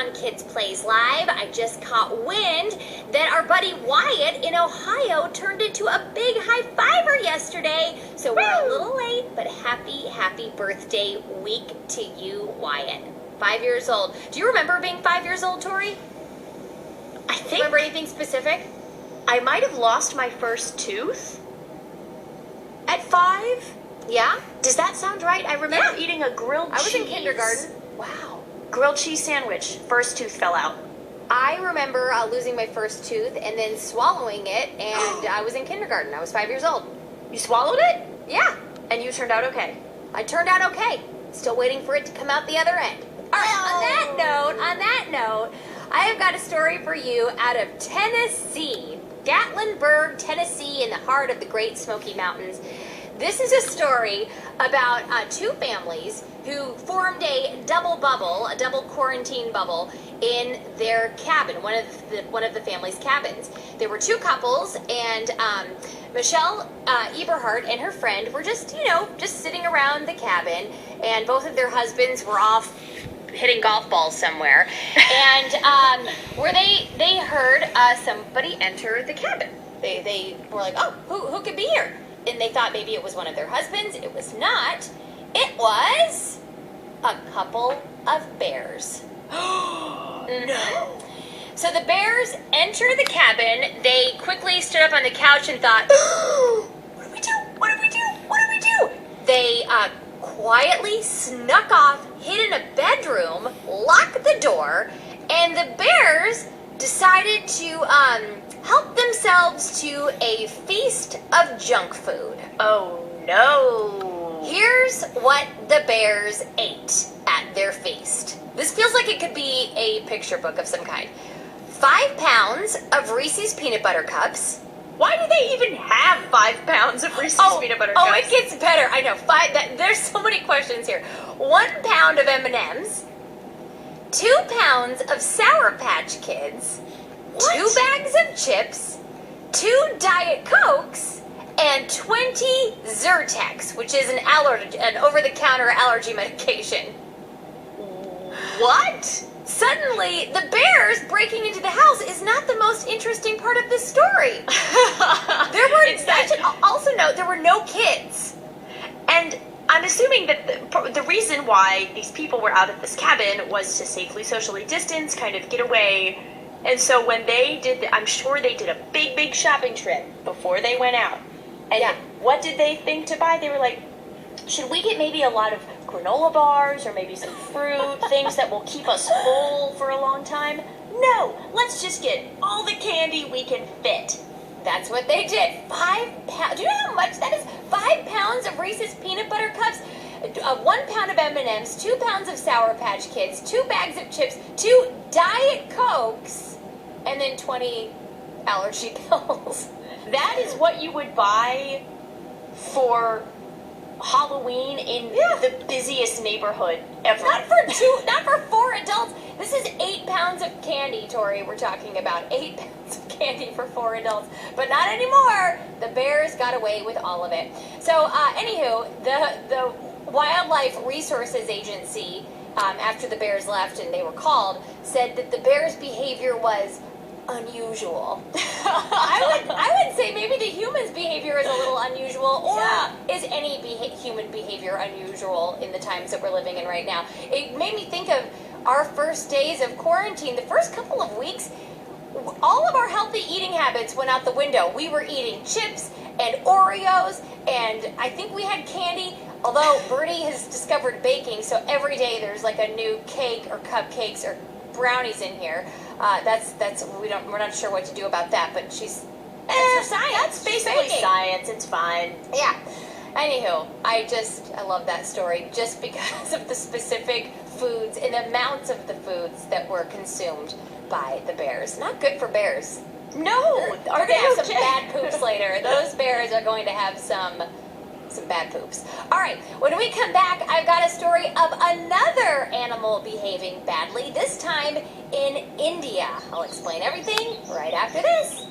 on Kids Plays Live. I just caught wind that our buddy Wyatt in Ohio turned into a big high-fiver yesterday. So we're a little late, but happy birthday week to you, Wyatt. 5 years old. Do you remember being 5 years old, Tori? I think... Remember anything specific? I might have lost my first tooth at 5. Yeah? Does that sound right? I remember eating a grilled cheese. I was in kindergarten. Wow. Grilled cheese sandwich. First tooth fell out. I remember losing my first tooth and then swallowing it, and I was in kindergarten. I was 5 years old. You swallowed it? Yeah. And you turned out okay? I turned out okay. Still waiting for it to come out the other end. All right, on that note, I have got a story for you out of Tennessee. Gatlinburg, Tennessee, in the heart of the Great Smoky Mountains. This is a story about two families who formed a double quarantine bubble in their cabin, one of the family's cabins. There were two couples, and Michelle Eberhardt and her friend were just sitting around the cabin, and both of their husbands were off hitting golf balls somewhere, and where they heard somebody enter the cabin. They were like, oh, who could be here? And they thought maybe it was one of their husbands. It was not. It was a couple of bears. No. So the bears enter the cabin. They quickly stood up on the couch and thought, what do we do? What do we do? What do we do? They quietly snuck off, hid in a bedroom, locked the door, and the bears decided to help themselves to a feast of junk food. Oh no. Here's what the bears ate at their feast. This feels like it could be a picture book of some kind. 5 pounds of Reese's peanut butter cups. Why do they even have 5 pounds of Reese's peanut butter cups? Oh, it gets better. I know. There's so many questions here. 1 pound of M&Ms. 2 pounds of Sour Patch Kids. What? 2 bags of chips. 2 Diet Cokes. And 20 Zyrtex, which is an over-the-counter allergy medication. What? Suddenly, the bears breaking into the house is not the most interesting part of this story. I should also note, there were no kids. And I'm assuming that the reason why these people were out at this cabin was to safely socially distance, kind of get away. And so when they did, I'm sure they did a big shopping trip before they went out. And what did they think to buy? They were like, should we get maybe a lot of granola bars or maybe some fruit, things that will keep us full for a long time? No, let's just get all the candy we can fit. That's what they did. 5 pounds. Do you know how much that is? 5 pounds of Reese's peanut butter cups, 1 pound of M&Ms, 2 pounds of Sour Patch Kids, 2 bags of chips, 2 Diet Cokes, and then 20 allergy pills. That is what you would buy for Halloween in the busiest neighborhood ever. Not for 4 adults. This is 8 pounds of candy, Tori. We're talking about 8 pounds of candy for 4 adults, but not anymore. The bears got away with all of it. So, anywho, the Wildlife Resources Agency, after the bears left and they were called, said that the bears' behavior was unusual. I would say maybe the human's behavior is a little unusual, or is any human behavior unusual in the times that we're living in right now? It made me think of our first days of quarantine. The first couple of weeks, all of our healthy eating habits went out the window. We were eating chips and Oreos, and I think we had candy. Although Bertie has discovered baking, so every day there's like a new cake or cupcakes or brownies in here. We're not sure what to do about that, but that's her science. That's basically science. It's fine. Yeah. Anywho, I love that story just because of the specific foods and the amounts of the foods that were consumed by the bears. Not good for bears. No, They're going to have some bad poops later. Those bears are going to have some bad poops. All right, when we come back, I've got a story of another animal behaving badly, this time in India. I'll explain everything right after this.